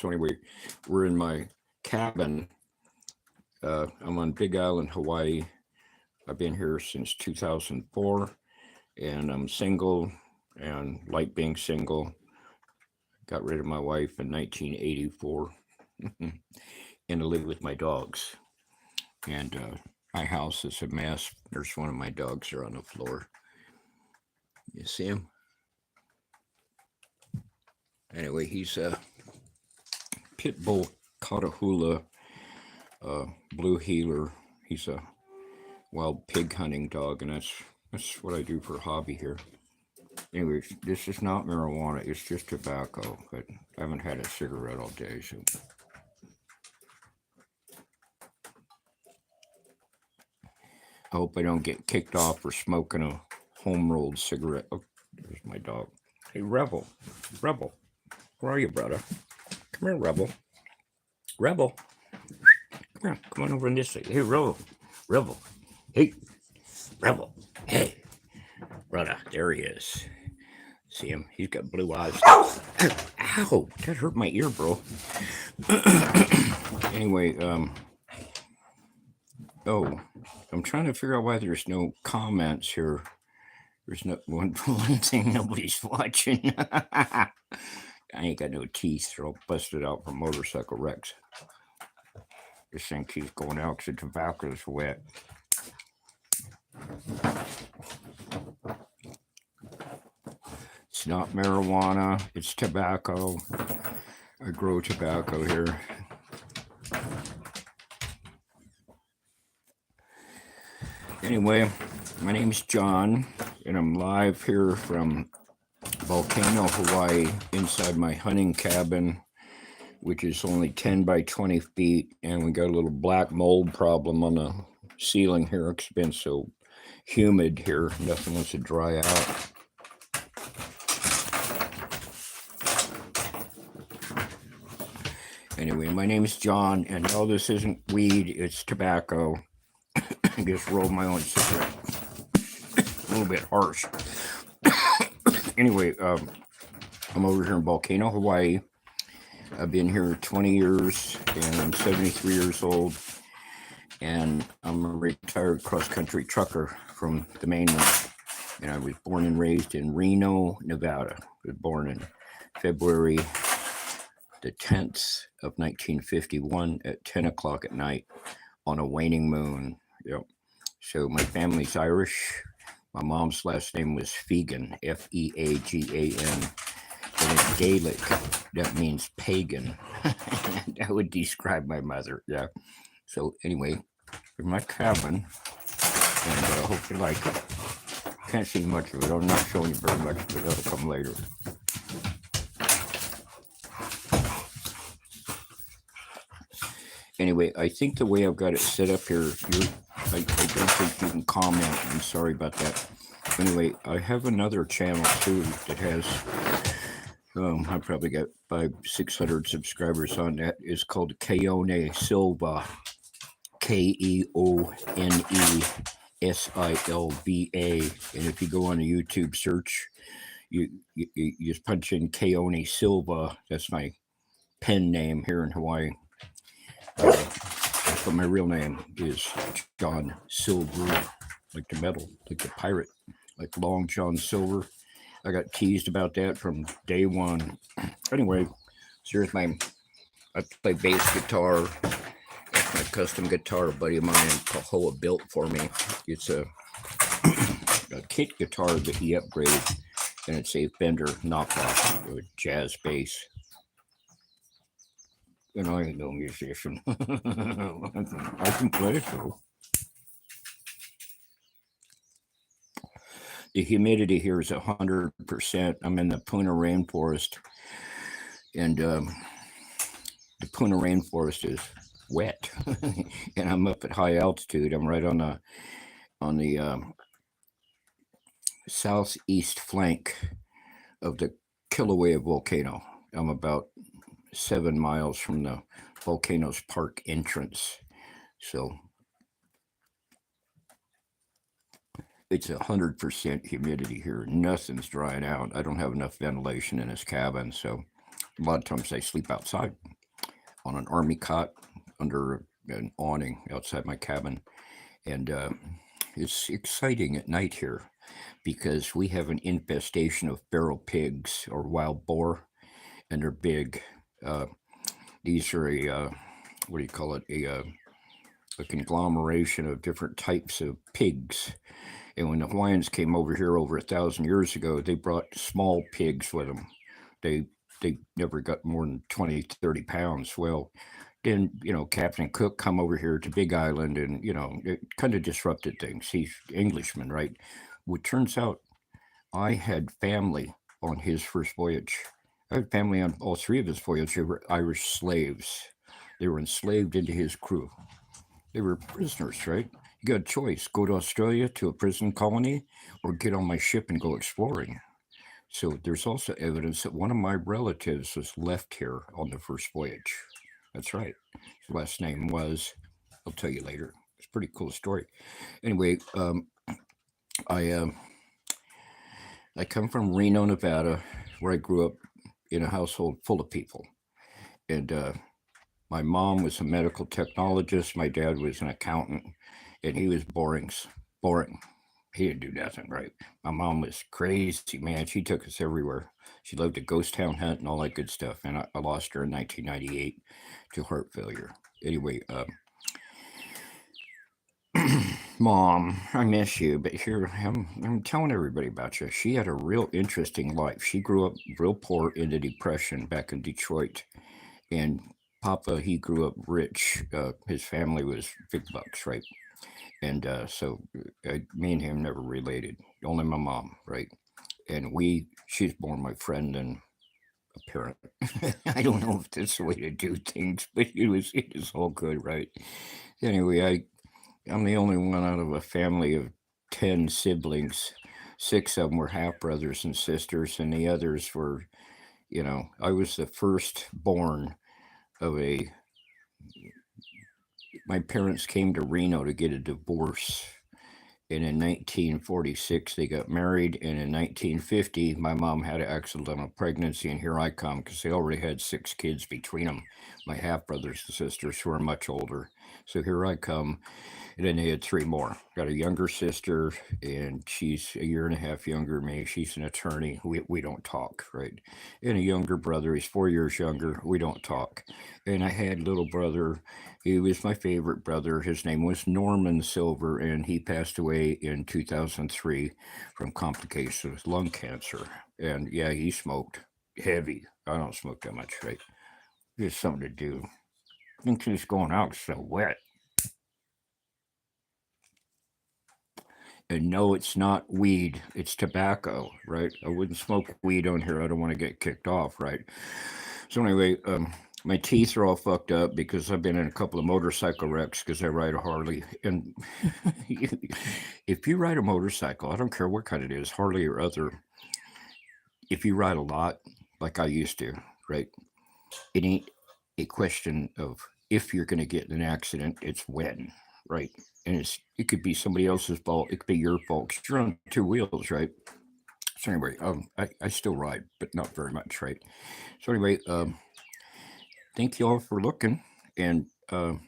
So anyway, we're in my cabin. I'm on Big Island, Hawaii. I've been here since 2004, and I'm single and like being single. Got rid of my wife in 1984 and I live with my dogs. And my house is a mess. There's one of my dogs there on the floor. You see him? Anyway, he's a pit bull Catahoula blue heeler. He's a wild pig hunting dog, and that's what I do for a hobby here. Anyways, this is not marijuana, it's just tobacco, but I haven't had a cigarette all day, so I hope I don't get kicked off for smoking a home rolled cigarette. Oh, there's my dog. Hey, Rebel. Rebel. Where are you, brother? Come here, Rebel. Rebel. Come here. Come on over on this side. Hey, Rebel. Rebel. Hey, Rebel. Hey, brother. There he is. See him? He's got blue eyes. Ow! That hurt my ear, bro. Anyway, oh, I'm trying to figure out why there's no comments here. There's no one thing nobody's watching. I ain't got no teeth. They're all busted out from motorcycle wrecks. This thing keeps going out because the tobacco's wet. It's not marijuana, it's tobacco. I grow tobacco here. Anyway, my name's John, and I'm live here from Volcano, Hawaii, inside my hunting cabin, which is only 10 by 20 feet, and we got a little black mold problem on the ceiling here. It's been so humid here, nothing wants to dry out. Anyway, my name is John, and no, this isn't weed, it's tobacco. I just rolled my own cigarette. A little bit harsh. Anyway, I'm over here in Volcano, Hawaii. I've been here 20 years, and I'm 73 years old, and I'm a retired cross-country trucker from the mainland. And I was born and raised in Reno, Nevada. I was born in February the 10th of 1951 at 10 o'clock at night on a waning moon. Yep. So my family's Irish. My mom's last name was Fegan, Feagan. And in Gaelic, that means pagan. That would describe my mother. Yeah. So anyway, in my cabin, and I hope you like it. Can't see much of it. I'm not showing you very much, but that'll come later. Anyway, I think the way I've got it set up here, I don't think you can comment. I'm sorry about that. Anyway, I have another channel too that has, I probably got 500-600 subscribers on that. It's called Keone Silva, KeoneSilva. And if you go on a YouTube search, you just punch in Keone Silva. That's my pen name here in Hawaii. But my real name is John Silver, like the metal, like the pirate, like Long John Silver. I got teased about that from day one. Anyway, so here's I play bass guitar. That's my custom guitar a buddy of mine in Pahoa built for me. It's a kit guitar that he upgraded, and it's a Fender knockoff with jazz bass. And I ain't no musician. I can play, so. The humidity here is 100%. I'm in the Puna rainforest, and the Puna rainforest is wet, and I'm up at high altitude. I'm right on the southeast flank of the Kilauea volcano. I'm about 7 miles from the volcano's park entrance. So it's 100% humidity here. Nothing's drying out. I don't have enough ventilation in this cabin. So A lot of times I sleep outside on an army cot under an awning outside my cabin. And it's exciting at night here because we have an infestation of feral pigs or wild boar, and they're big. Uh, these are what do you call it? A conglomeration of different types of pigs. And when the Hawaiians came over here over 1,000 years ago, they brought small pigs with them. They they never got more than 20, 30 pounds. Well, then, Captain Cook come over here to Big Island, and, it kind of disrupted things. He's Englishman, right? Well, it turns out I had family on his first voyage. I had family on all three of his voyages. They were Irish slaves. They were enslaved into his crew. They were prisoners, right? You got a choice: go to Australia to a prison colony, or get on my ship and go exploring. So there's also evidence that one of my relatives was left here on the first voyage. That's right. His last name was, I'll tell you later. It's a pretty cool story. Anyway, I I come from Reno, Nevada, where I grew up in a household full of people. And my mom was a medical technologist. My dad was an accountant, and he was boring. He didn't do nothing, right? My mom was crazy, man. She took us everywhere. She loved a ghost town hunt and all that good stuff. And I lost her in 1998 to heart failure. Anyway, Mom, I miss you, but here I'm telling everybody about you. She had a real interesting life. She grew up real poor in the Depression back in Detroit, and Papa, he grew up rich. His family was big bucks, right? And me and him never related. Only my mom, right? And she's more my friend than a parent. I don't know if that's the way to do things, but it was all good, right? Anyway, I'm the only one out of a family of 10 siblings. Six of them were half brothers and sisters, and the others were, I was the first born of a. My parents came to Reno to get a divorce, and in 1946 they got married, and in 1950 my mom had an accidental pregnancy, and here I come because they already had 6 kids between them, my half brothers and sisters who are much older. So here I come, and then they had 3 more. Got a younger sister, and she's a year and a half younger than me. She's an attorney. We don't talk, right? And a younger brother. He's 4 years younger. We don't talk. And I had a little brother. He was my favorite brother. His name was Norman Silver, and he passed away in 2003 from complications with lung cancer. And yeah, he smoked heavy. I don't smoke that much, right? Just something to do. Think he's going out so wet. And no, it's not weed, it's tobacco, right? I wouldn't smoke weed on here. I don't want to get kicked off, right? So anyway, my teeth are all fucked up because I've been in a couple of motorcycle wrecks because I ride a Harley. And if you ride a motorcycle, I don't care what kind it is, Harley or other, if you ride a lot, like I used to, right? It ain't a question of if you're going to get in an accident, it's when, right? And it could be somebody else's fault. It could be your fault 'cause you're on 2 wheels, right? So anyway, I still ride, but not very much, right? So anyway, thank you all for looking, and I'm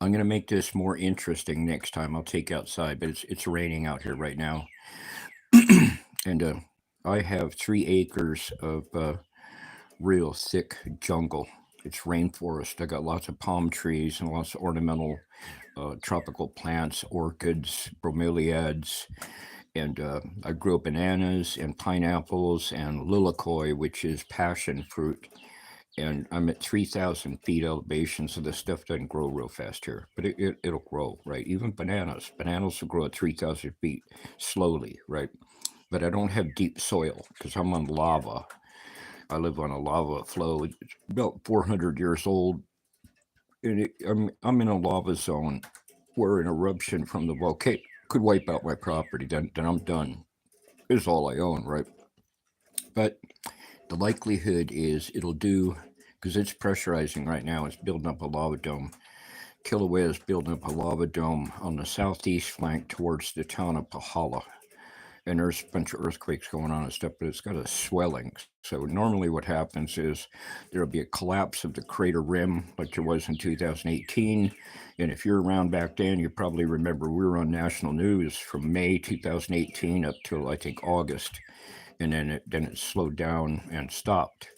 gonna make this more interesting next time. I'll take you outside, but it's raining out here right now, and I have 3 acres of real thick jungle. It's rainforest. I got lots of palm trees and lots of ornamental tropical plants, orchids, bromeliads, and I grew up bananas and pineapples and lilikoi, which is passion fruit. And I'm at 3,000 feet elevation, so this stuff doesn't grow real fast here, but it'll grow, right? Even bananas will grow at 3,000 feet slowly, right? But I don't have deep soil because I'm on lava. I live on a lava flow. It's about 400 years old, and I'm in a lava zone where an eruption from the volcano could wipe out my property. Then I'm done. It's all I own, right? But the likelihood is it'll do because it's pressurizing right now. It's building up a lava dome. Kilauea is building up a lava dome on the southeast flank towards the town of Pahala. and there's a bunch of earthquakes going on and stuff, but it's got a swelling. So normally what happens is there'll be a collapse of the crater rim like there was in 2018. And if you're around back then, you probably remember we were on national news from May 2018 up till I think August. And then it slowed down and stopped.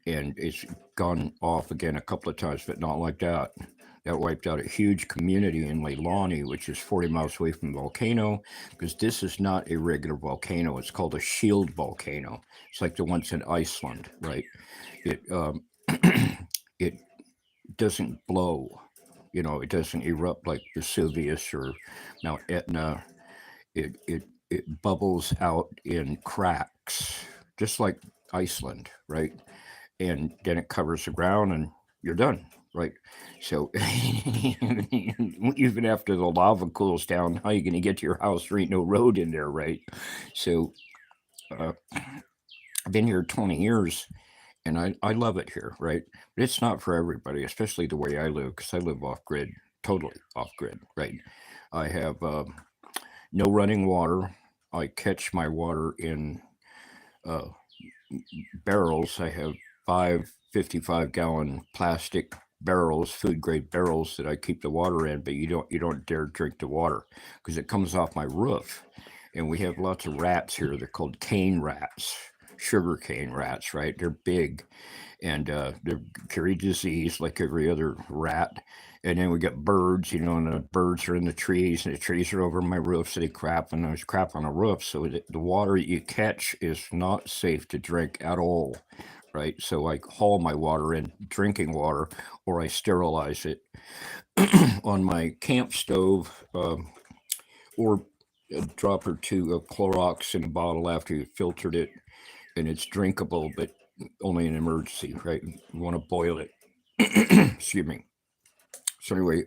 And it's gone off again a couple of times, but not like that. That wiped out a huge community in Leilani, which is 40 miles away from the volcano, because this is not a regular volcano. It's called a shield volcano. It's like the ones in Iceland, right? It it doesn't blow, it doesn't erupt like Vesuvius or Mount Etna. It bubbles out in cracks, just like Iceland, right? And then it covers the ground and you're done, right? So even after the lava cools down, how are you going to get to your house? There ain't no road in there, right? So uh, I've been here 20 years and I love it here, right? But it's not for everybody, especially the way I live, because I live off grid, totally off grid, right? I have no running water. I catch my water in uh, barrels. I have 55-gallon plastic barrels, food grade barrels that I keep the water in, but you don't dare drink the water because it comes off my roof. And we have lots of rats here. They're called cane rats, sugar cane rats, right? They're big and they carry disease like every other rat. And then we got birds, and the birds are in the trees, and the trees are over my roof, so they crap, and there's crap on the roof. So the water you catch is not safe to drink at all, right? So I haul my water in, drinking water, or I sterilize it on my camp stove, or a drop or two of Clorox in a bottle after you filtered it, and it's drinkable, but only in emergency, right? You want to boil it. Excuse me. So anyway,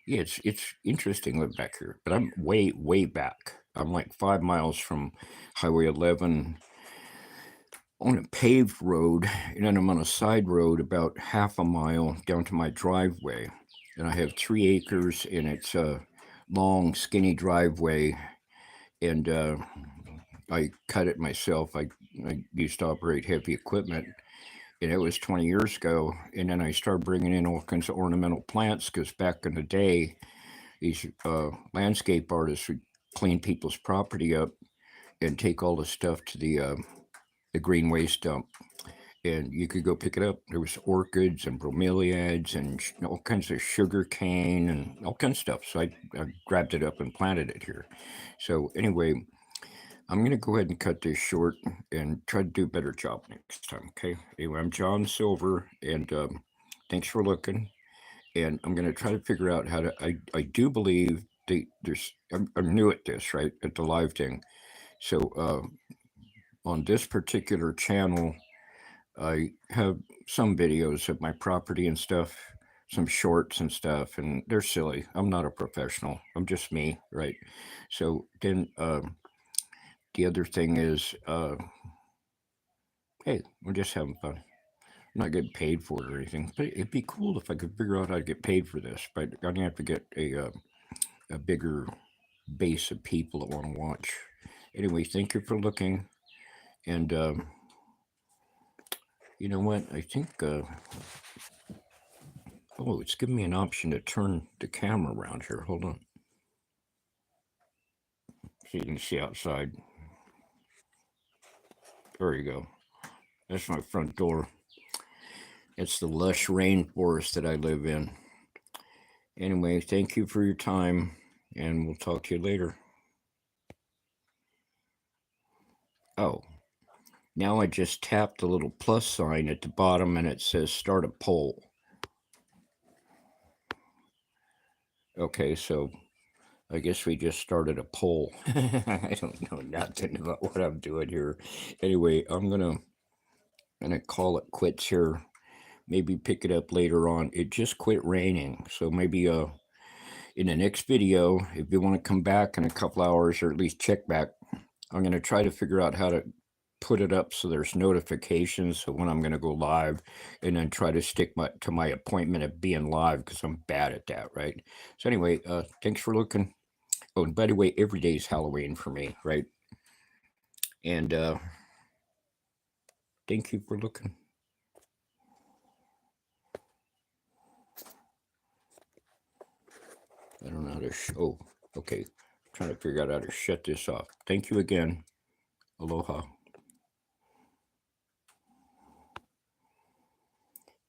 yeah, it's interesting living back here, but I'm way back. I'm like 5 miles from Highway 11 on a paved road, and then I'm on a side road about half a mile down to my driveway. And I have 3 acres, and it's a long, skinny driveway, and I cut it myself. I used to operate heavy equipment, and it was 20 years ago. And then I started bringing in all kinds of ornamental plants because back in the day, these landscape artists would clean people's property up and take all the stuff to the green waste dump, and you could go pick it up. There was orchids and bromeliads and all kinds of sugar cane and all kinds of stuff. So I grabbed it up and planted it here. So anyway, I'm going to go ahead and cut this short and try to do a better job next time. Okay. Anyway, I'm John Silver, and thanks for looking. And I'm going to try to figure out how to. I do believe I'm new at this, right? At the live thing. So on this particular channel, I have some videos of my property and stuff, some shorts and stuff, and they're silly. I'm not a professional. I'm just me, right? So then the other thing is, hey, we're just having fun. I'm not getting paid for it or anything, but it'd be cool if I could figure out how to get paid for this. But I'm gonna have to get a bigger base of people that want to watch. Anyway, thank you for looking, and you know what? I think oh, it's giving me an option to turn the camera around here. Hold on. So you can see outside. There you go. That's my front door. It's the lush rainforest that I live in. Anyway, thank you for your time, and we'll talk to you later. Oh, now I just tapped the little plus sign at the bottom and it says start a poll. Okay, so I guess we just started a poll. I don't know nothing about what I'm doing here. Anyway, I'm gonna call it quits here. Maybe pick it up later on. It just quit raining, so maybe in the next video, if you want to come back in a couple hours or at least check back, I'm gonna try to figure out how to put it up so there's notifications so when I'm going to go live, and then try to stick to my appointment of being live because I'm bad at that, right? So anyway, thanks for looking. Oh, and by the way, every day is Halloween for me, right? And thank you for looking. I don't know how to oh, okay. I'm trying to figure out how to shut this off. Thank you again. Aloha.